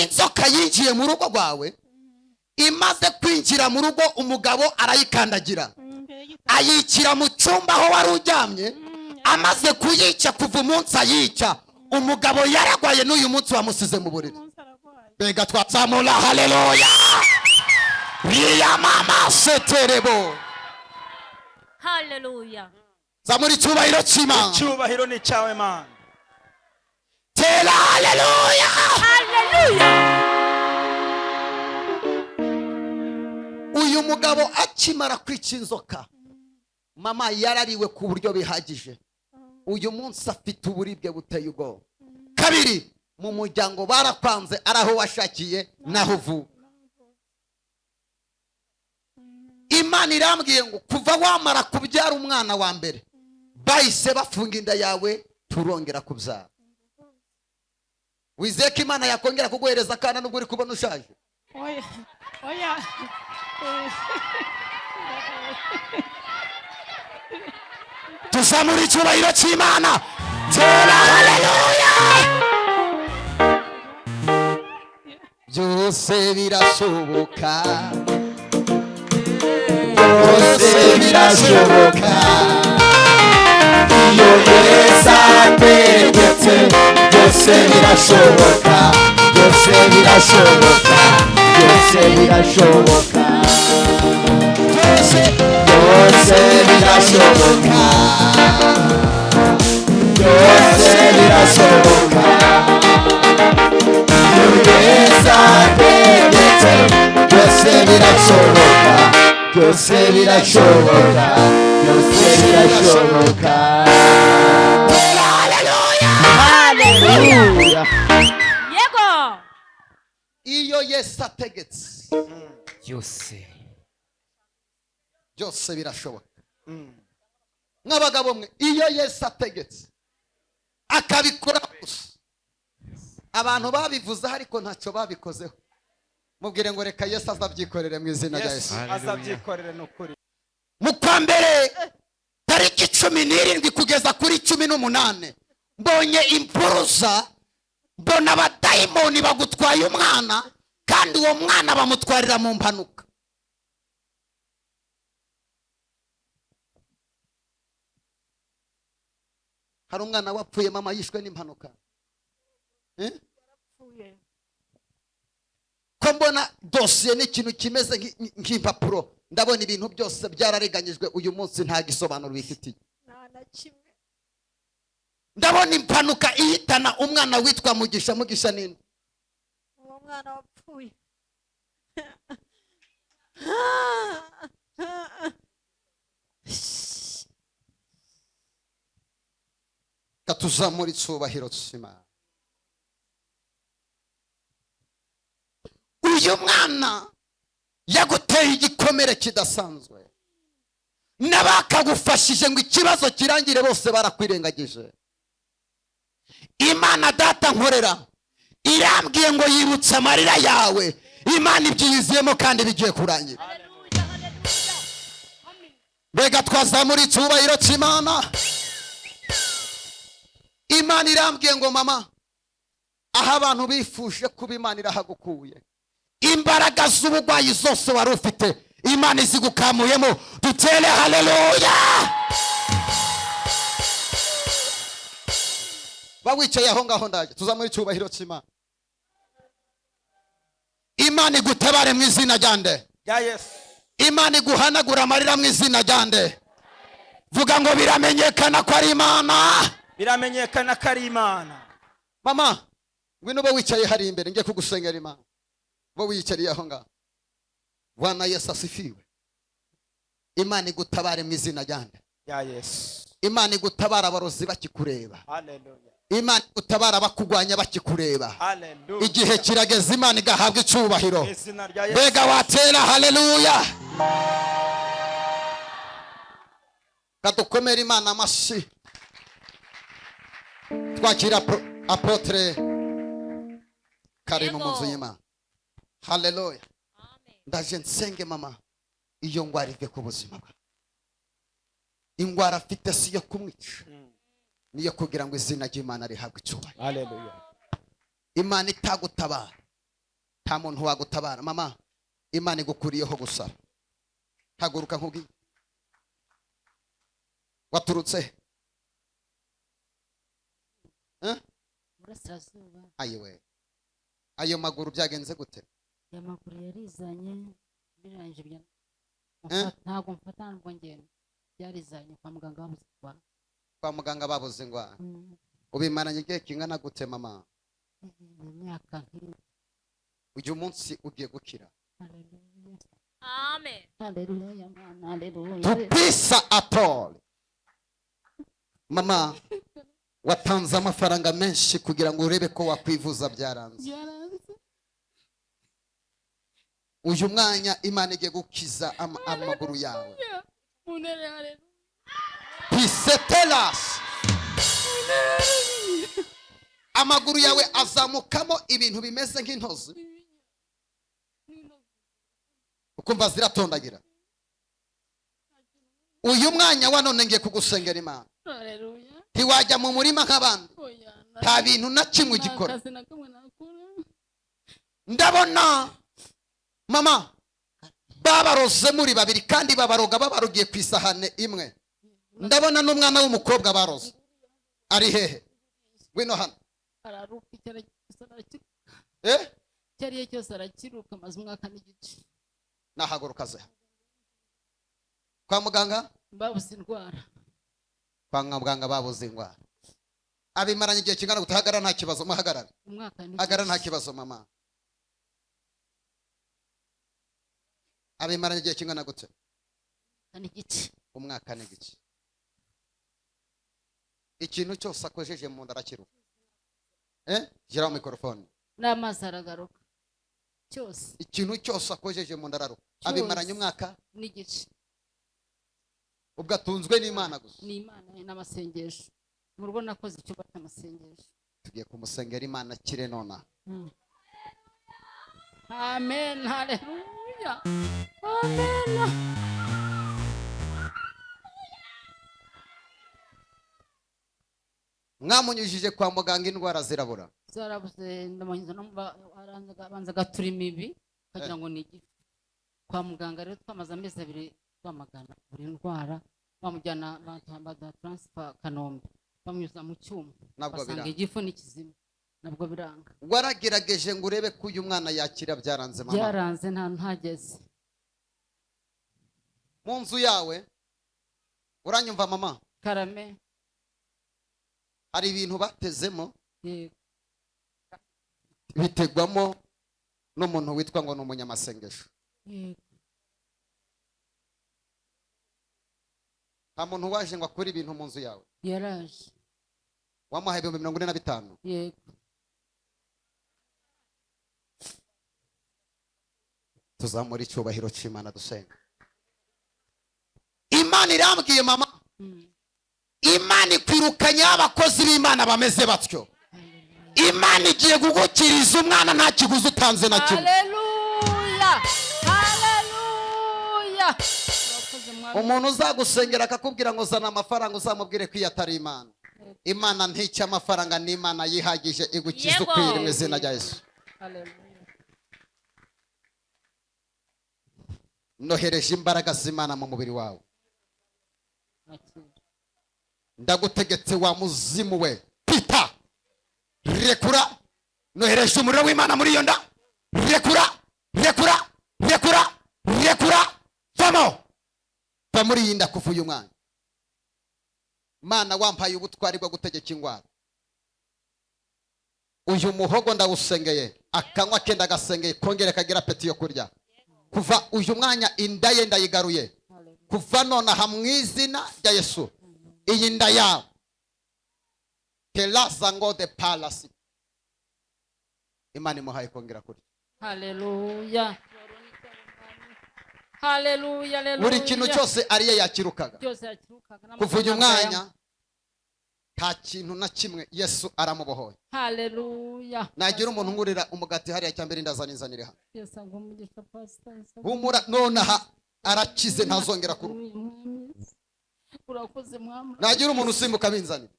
inzoka yinjiye mu rugo rwawe, imaze kwinjira mu rugo umugabo arayikandagira, ayikira mu cyumba aho wari uryamye. Amaze kuyica, kuva umunsi ayica, umugabo yaragwaye, n'uyu munsi wamusize mu buriri. Bega twatsamula haleluya. Biya mama seterebo. Hallelujah. Zamuri cyubahiro cy'Imana. Cyubahiro ni cyawe Mana. Tera haleluya. Hallelujah. Uyu mugabo akimara kwica inzoka, mama yarariwe ku buryo bihagije. Uyu munsi afite uburibwe buteye ubwoba. Kabiri, mu muryango barakwanze, araho washakiye naho uvuka. Imana irambwiye ngo kuva wamara kubyara umwana wa mbere, bahise bafunga inda yawe, turongera kubyara. Wizeye ko Imana yakongera kuguhereza akana nubwo uri kubona ushaje? Oya. Oya. Tuzamura icyubahiro cy'Imana. Tera haleluya. Byose birashoboka. Byose birashoboka. Iyo Yesu ategetse, byose birashoboka. Byose birashoboka. Byose birashoboka. Byose birashoboka. Byose birashoboka. Iyo Yesu ategetse, byose birashoboka. Byose birashoboka. Byose birashoboka. Hallelujah. Yego. Iyo Yesu ategetse, byose birashoboka. Nk'abagabo mwe, iyo Yesu ategetse akabikora gusa, abantu babivuze ariko ntacyo babikozeho, mubwire ngo reka Yesu azabyikorere mu izina rya Yesu. Azabyikorere n'ukuri. Mu kwa mbere tariki 17 kugeza kuri 18, mbonye impuruza, mbona abadayimoni bagutwaye umwana, kandi uwo mwana bamutwarira mu mpanuka. Hari umwana wapfuye mama yishwe n'impanuka. Ko mbona dosiye n'ikintu kimeze nk'impapuro, ndabona ibintu byose byarareganyijwe, uyu munsi nta gisobanuro bifitiye. Ndabona impanuka ihitana umwana witwa Mugisha. Mugisha nini? Uwo mwana wapfuye. Katuzamura icyubahiro cy'Imana. Uyu mwana yaguteye igikomere kidasanzwe, n'abakagufashije ngo ikibazo kirangire bose barakwirengagije. Imana data nkorera irambwiye ngo yibutse amarira yawe. Imana ibyiziyemo kandi bigiye kurangira. Bega twazamura icyubahiro cy'Imana. Imana irambwiye ngo mama, aho abantu bifuje kuba Imana irahagukuye. Imbaraga z'ubugwayi zose wari ufite, Imana izigukamuyemo. Dutere haleluya. Bawicaye aho ngaho ndaje, tuzamura icyubahiro cy'Imana. Imana igutabare mu izina rya nde? Ya Yesu. Imana iguhanagura amarira mu izina rya nde? Vuga ngo biramenyekana ko ari Imana. Biramenyekana ko ari Imana. Mama, ngwino ube wicaye hari imbere, ngiye kugusengera Imana. Bo wiyicariye aho ngaho. Bwana Yesu asifiwe. Imana igutabare mu izina rya nde? Ya Yesu. Imana igutabara abarozi bakikureba. Hallelujah. Imana igutabara bakugwanya bakikureba. Hallelujah. Igihe kirageze Imana igahabwa icyubahiro. Izina rya Yesu. Bega watera haleluya. Kadukomera Imana amashyi. Twakira apotre Karimu mu nzu y'Imana. Haleluya. Ndaje nsenge mama, iyo ngwara ive ku buzima bwawe. Ingwara afite si yo kumwica, niyo kugira ngo izina ry'Imana rihabwe icyubahiro. Hallelujah. Imana itagutabara nta muntu wagutabara. Mama, Imana igukuriyeho gusa. Haguruka nkubwiye. Waturutse burasirazuba. ayiwe, ayo maguru byagenze gute? Aya maguru yarizanye birangije bya Eh? ntabwo mfata ntabwo ngenda byarizanye kwa muganga babuze kwa Kwa muganga babuze ingwara. Ubimaranye igihe kingana gute mama? imyaka nk'iri. Uyu munsi ugiye gukira. Haleluya. Amen. Haleluya Mana, haleluya. Tupisa atole. Mama, watanze amafaranga menshi kugira ngo urebe ko wakwivuza byaranze. Byaranze. Uyu mwanya Imana igiye gukiza amaguru yawe. Munere haleluya. Pisetelas. Amaguru yawe azamukamo ibintu bimeze nk'intozi. Ukumva ziratondagira. Uyu mwanya wa none ngiye kugusengera Imana. Haleluya. Ntiwajya mu murima nk'abandi. Oya. Nta bintu na kimwe ugikora. Akazi na kamwe nakora. Ndabona mama babaroze muri babiri kandi babaroga babarugiye ku isahane imwe. Ndabona n'umwana w'umukobwa baroze. Ari hehe? Wino hano. Araruka icyari cyose arakiruka. Eh? Cyose arakiruka maze umwaka n'igice. Nahaguruka ze. Kwa muganga? Babuze indwara. Kwa muganga babuze ingwara. Abimaranye igihe kingana gutahagara nta kibazo muhagarara. Umwaka n'igice. Hagara nta kibazo mama. Abimaranye igihe kingana gute? N'igice. Umwaka n'igice. Ikintu cyose akojeje mu nda arakiruka. Gira mikrofone. N'amazi aragaruka. Cyose. Ikintu cyose akojeje mu nda araruka. Abimaranye umwaka n'igice. ubwo atunzwe n'Imana gusa. Ni Imana n'amasengesho. Mu rugo nakoze icyo bata amasengesho. Tugiye kumusengera Imana kire nona. Amen. Haleluya. Amen. Mwamunyujije kwa muganga indwara zirabura. Zarabuze ndamuhinza no abanza gatura imibi kagira ngo ni igifu. Kwa muganga rero twamaze amezi 2 twamagana buri ndwara bamujyana bada transfer Kanombe bamuyuza mu cyuma basanga igifu n'ikizima nabwo biranga. Waragerageje ngo urebe ko uyu mwana yakira byaranze mama? Byaranze nta ntageze. Mu nzu yawe uranyumva mama? Karame. Hari ibintu batezemo Yego. bitegwamo n'umuntu witwa ngo ni umunyamasengesho. Yego. Nta muntu waje ngo akore ibintu mu nzu yawe? Yaraje. Wamuhaye 45. Yego. Tuzamura icyubahiro cy'Imana dusenga. Imana irambwiye mama, Imana ikwirukanye abakozi b'Imana bameze batyo. Imana igiye gugukiriza umwana nta kiguzi utanze na kimwe. Haleluya. Haleluya. Umuntu uzagusengera akakubwira ngo zana amafaranga uzamubwire ko atari Imana. Imana ntica amafaranga, ni Imana yihagije igukiza ukwira mu izina rya Yesu. Haleluya. Nohereje imbaraga z'Imana mu mubiri wawe. Ndagutegetse wa muzimu we, pita, rekura. Nohereje umuriro w'Imana muri iyo nda. Rekura, rekura, rekura, rekura. Vamo. Va muri iyi nda kuva uyu mwanya. Mana wampaye ubutwari bwo gutegeka ingwara. Uyu muhogo ndawusengeye, akanwa ke ndagasengeye kongere kagira apeti yo kurya. Kuva uyu mwanya inda ye ndayigaruye. Kuva nonaha mu izina rya Yesu. Iyi nda yawe kelaza ngo de palasi. Imana imuhaye kongera kurya. Haleluya. Haleluya. Haleluya. Buri kintu cyose ariye yakirukaga. Cyose yakirukaga. Kuva uyu mwanya nta kintu na kimwe Yesu aramubohoye. Haleluya. Nagira umuntu ngurira umugati hariya cyambere ndazanizanire hano. Yesu agumugisha pastor. Humura nonaha arakize ntazongera kuruka. Urakoze mwamura. Nagira umuntu usimbuka binzanire.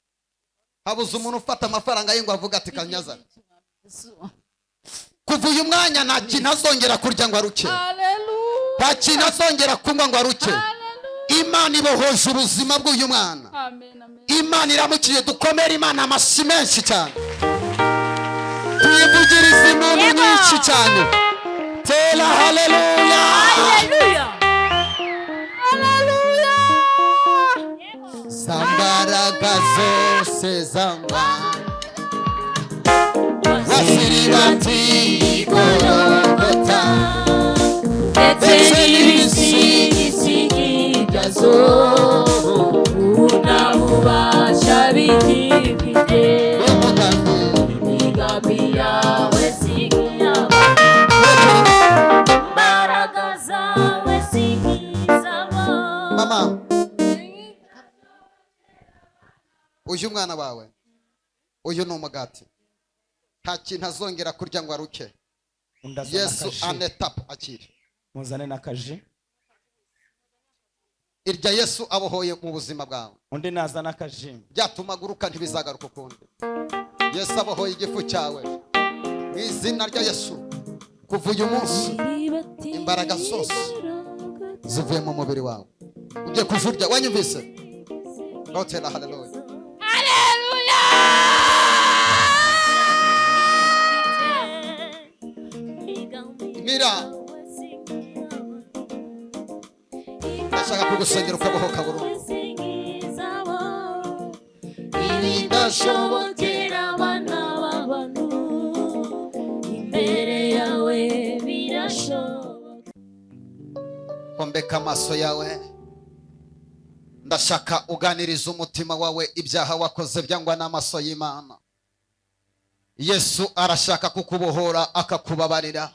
Habuze umuntu ufata amafaranga ye ngo avuga ati kanyaza. kuva uyu mwanya nta kintu azongera kurya ngo aruke, Hallelujah. nta kintu azongera kunywa ngo aruke. Imana ibohoje ubuzima bw'uyu mwana. Amen, amen. Imana iramukiye. Dukomere Imana amashyi menshi cyane, tuyivugirize impundu nyinshi cyane. Tera haleluya. Zambaraga zose zamba wasiribati igorogota ndetse n'ibisigazo unamubasha bigifite imigambi yawe sinkiyabo imbaraga zawe sinkizabo. Mama, uyu mwana wawe, uyu ni umugati, nta kintu azongera kurya ngo aruke. Yesu anetapu akiri. Muzane n'akaji. Irya Yesu abohoye mu buzima bwawe. Undi nazana akaji. Byatuma guruka ntibizagaruka ukundi. Yesu abohoye igifu cyawe mu izina rya Yesu. Kuva uyu munsi imbaraga zose zivuye mu mubiri wawe. Ugiye kujurya, wanyumvise? Hotela haleluya. Mira, ndashaka kugusengera ukabohoka burundu. Ibidashobokera abana b'abantu imbere yawe birashoboka. Hombeka amaso yawe. Ndashaka uganiriza umutima wawe ibyaha wakoze byangwa n'amaso y'Imana. Yesu arashaka kukubohora akakubabarira.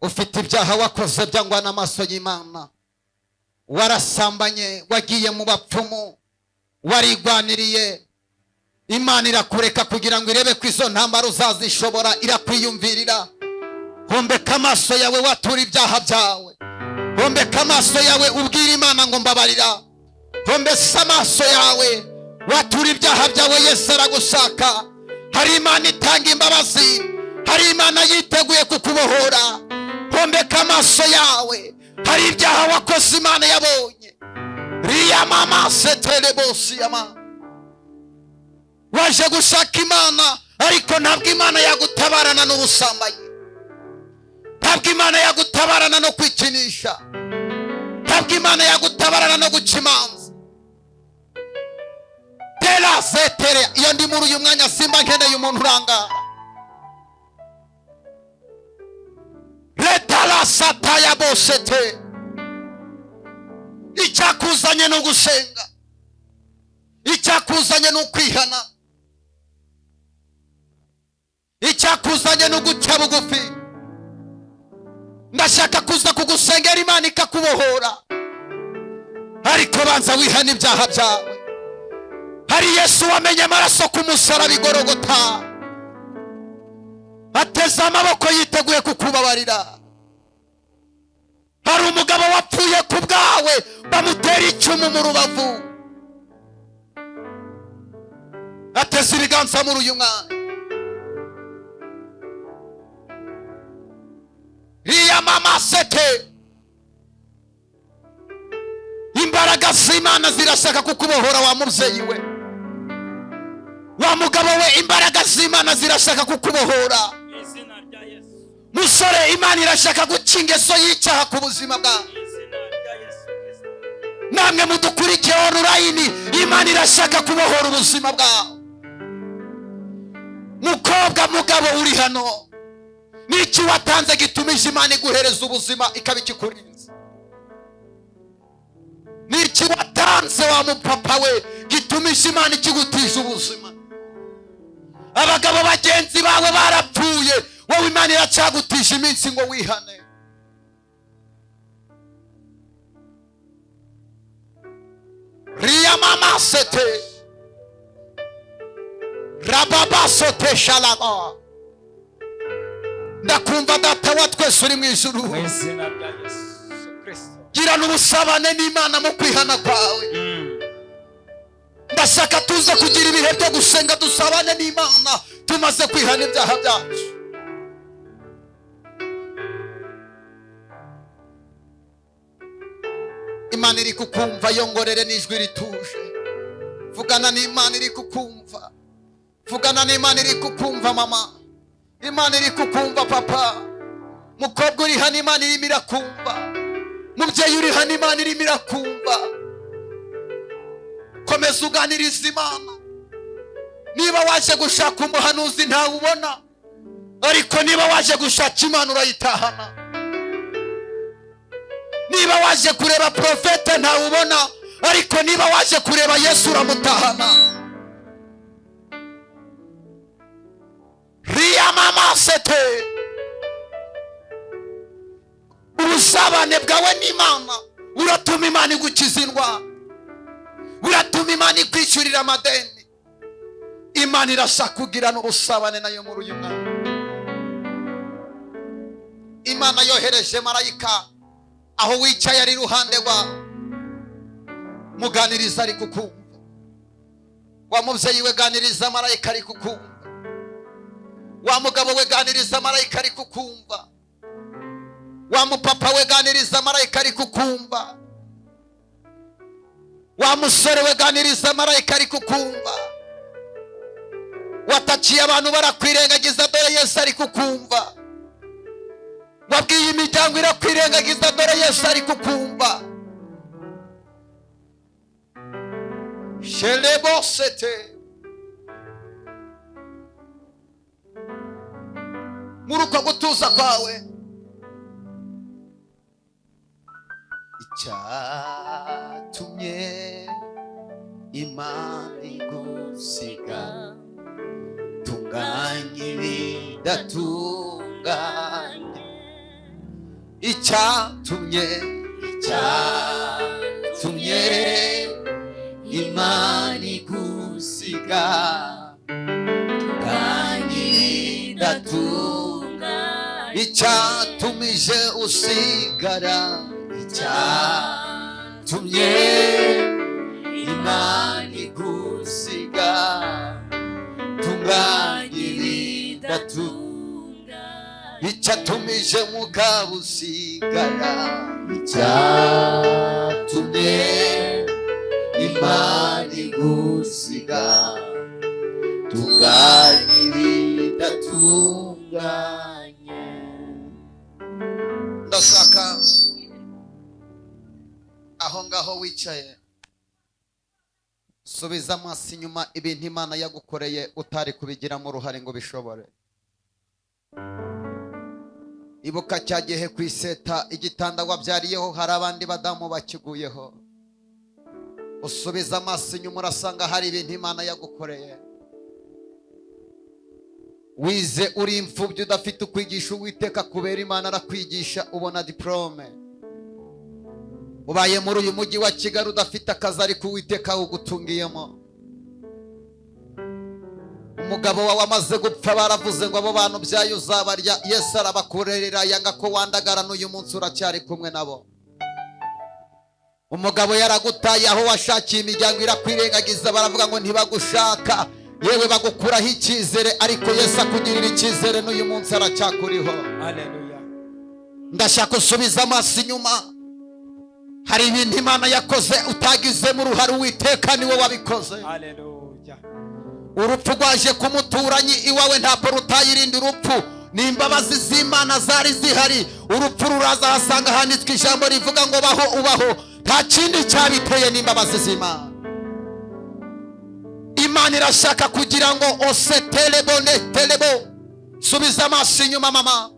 Ufite ibyaha wakoze byangwa n'amaso y'Imana. Warasambanye, wagiye mu bapfumu, warigwaniriye. Imana irakureka kugira ngo irebe ko izo ntambara uzazishobora, irakwiyumvirira. Hombeka amaso yawe watura ibyaha byawe. Hombeka amaso yawe ubwira Imana ngo mbabarira. Hombesa amaso yawe watura ibyaha byawe. Yesu aragushaka. Hari Imana itanga imbabazi, hari Imana yiteguye kukubohora. Hombeka amaso yawe. Hari ibyaha wakoze Imana yabonye. Riya mama setelebosi yama. Waje gushaka Imana ariko ntabwo Imana yagutabarana n'ubusambanyi, ntabwo Imana yagutabarana no kwikinisha, ntabwo Imana yagutabarana no guca imanza. Tera zetere. Iyo ndi muri uyu mwanya simba nkeneye umuntu urangara. Retala sataya bosete. Icyakuzanye no gusenga, icyakuzanye no kwihana, icyakuzanye no guca bugufi. Ndashaka kuza kugusengera Imana ikakubohora, ariko banza wihana ibyaha byawe. Hari Yesu wamenye amaraso ku musaraba i Golgotha, ateze amaboko yiteguye kukubabarira. Hari umugabo wapfuye ku bwawe, bamutera icumu mu rubavu, ateze ibiganza muri uyu mwana. Riya mama sete. Imbaraga z'Imana zirashaka kukubohora wa mubyeyi we, wa mugabo we. Imbaraga z'Imana zirashaka kukubohora. Musore, Imana irashaka guca ingeso y'icyaha ku buzima bwawe. Namwe mudukurikiye online, Imana irashaka kubohora ubuzima bwawe. Mukobwa, mugabo uri hano, niki watanze gitumije Imana iguhereza ubuzima ikaba ikikurinze? Niki watanze wa mupapa we gitumije Imana ikigutije ubuzima? Abagabo bagenzi bawe barapfuye, wowe Imana iracyagutisha iminsi ngo wihane. Riya mama sete. Rababa sote shalaba. Ndakumva data wa twese uri mu ijuru. Mu izina rya Yesu Kristo. Girana ubusabane n'Imana mu kwihana kwawe. Ndashaka tuze kugira ibihe byo gusenga dusabane n'Imana tumaze kwihana ibyaha byacu. n'Imana iri kukumva, yongorere n'ijwi rituje. Vugana n'Imana iri kukumva. Vugana n'Imana iri kukumva mama. Imana iri kukumva papa. Mukobwa uri hano Imana irimo irakumva. Mubyeyi uri hano Imana irimo irakumva. Komeza uganiriza Imana. Niba waje gushaka umuhanuzi ntawe ubona, ariko niba waje gushaka Imana urayitahana. Niba waje kureba profete ntawe ubona, ariko niba waje kureba Yesu uramutahana. Ria mama sete. Ubusabane bwawe n'Imana uratuma Imana igukiza indwara, uratuma Imana ikwishyurira amadeni. Imana irashaka kugirana ubusabane nayo muri uyu mwanya. Imana yohereje marayika aho wicaye ari iruhande rwa muganiriza ari kukumva. Wa mubyeyi we ganiriza marayika ari kukumva. Wa mugabo we ganiriza marayika ari kukumva. Wa mupapa we ganiriza marayika ari kukumva. Wa musore we ganiriza marayika ari kukumva. Watakiye abantu barakwirengagiza dore Yesu ari kukumva. Wabwiye imiryango irakwirengagiza dore Yesu ari kukumva. Shelebo sete. Muruko gutuza kwawe icyatumye Imana igusiga, tunganye bidatunganye. Icyatumye Imana igusiga, tunganye bidatunganye. Icyatumije usigara, icyatumye Imana igusiga, tunganye bidatunganye. Icyatumije mugabo usigara, icyatumye Imana igusiga, tunganye bidatunganye. Ndashaka aho ngaho wicaye subiza amaso inyuma ibintu Imana yagukoreye utari kubigiramo uruhare ngo bishobore. Ibuka cya gihe ku iseta igitanda wabyariyeho hari abandi badamu bakiguyeho. Usubiza amaso inyuma urasanga hari ibintu Imana yagukoreye. Wize uri imfubyi udafite ukwigisha Uwiteka kubera Imana arakwigisha ubona diplome. Ubaye muri uyu mujyi wa Kigali udafite akazi ariko Uwiteka ugutungiyemo. Umugabo wawe amaze gupfa baravuze ngo abo bantu byayo uzabarya. Yesu arabakorerera yanga ko wandagara n'uyu munsi uracyari kumwe nabo. Umugabo yaragutaye aho washakiye imiryango irakwirengagiza baravuga ngo ntibagushaka, yewe bagukuraho icyizere, ariko Yesu akugirira icyizere n'uyu munsi aracyakuriho. Haleluya. Ndashaka usubiza amaso inyuma. Hari ibintu Imana yakoze utagizemo uruhare, Uwiteka niwe wabikoze. Haleluya. Urupfu rwaje ku muturanyi iwawe ntabwo rutayirinda urupfu. Ni imbabazi z'Imana zari zihari. Urupfu ruraza hasanga handitswe ijambo rivuga ngo baho ubaho. Nta kindi cyabiteye n'imbabazi z'Imana. Imana irashaka kugira ngo osetelebone telebo. Subiza amaso inyuma mama.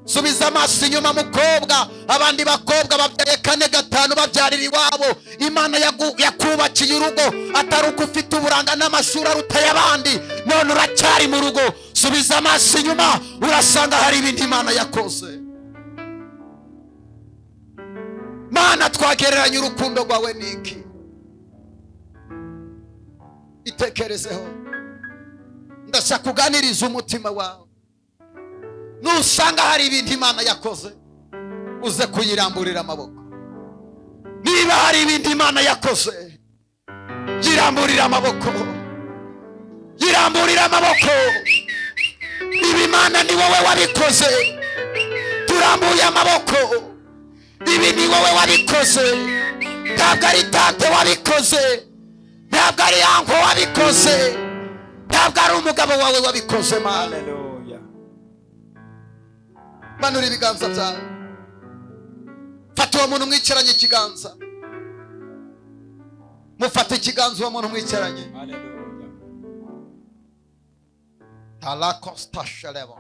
Subiza amaso inyuma mukobwa. Abandi bakobwa babyaye 4 5 babyarira iwabo. Imana yakubakiye urugo atari uko ufite uburanga n'amashuri arutaye abandi, none uracyari mu rugo. Subiza amaso inyuma urasanga hari ibintu Imana yakoze. Mana twagereranya urukundo rwawe niki? Itekerezeho. Ndashaka kuganiriza umutima wawe. Nusanga hari ibintu Imana yakoze uze kuyiramburira amaboko. Niba hari ibintu Imana yakoze yiramburira amaboko. Yiramburira amaboko. Ibi Imana ni wowe wabikoze. Turambuye amaboko. Ibi ni wowe wabikoze. ntabwo ari tate wabikoze, ntabwo ari yanko wabikoze, ntabwo ari umugabo wawe wabikoze. Mana, Hallelujah. manura ibiganza byawe, fata uwo muntu mwicaranye ikiganza, mufate ikiganza uwo muntu mwicaranye. Hallelujah. Talakosta shalebo,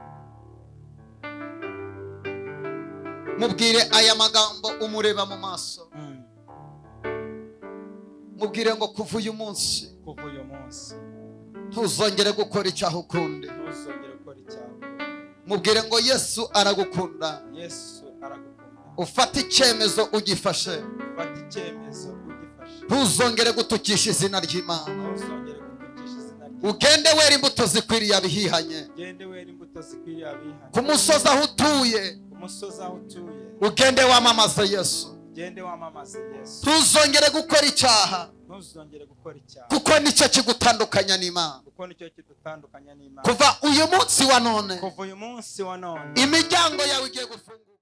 mubwire aya magambo umureba mu maso, mubwire ngo kuva uyu munsi Kuva uyu munsi ntuzongere gukora icyaha ukundi. ntuzongere gukora icyaha. Mubwire ngo Yesu aragukunda, Yesu aragukunda. ufate icyemezo ugifashe, Fata icyemezo ugifashe. ntuzongere gutukisha izina ry'Imana, Ntuzongere gutukisha izina rye. ugende wera imbuto zikwiriye abihihanye. Gende wera imbuto zikwiriye abihanye. Ku musozi aho utuye Ku musozi aho utuye ugende wamamaza Yesu, gende wamamaze Yesu. ntuzongere gukora icyaha, Ntuzongere gukora icyaha kuko nicyo kigutandukanya n'Imana. kuko nicyo kidutandukanya n'Imana. Kuva uyu munsi wa none Kuva uyu munsi wa none imiryango yawe igiye gufungura.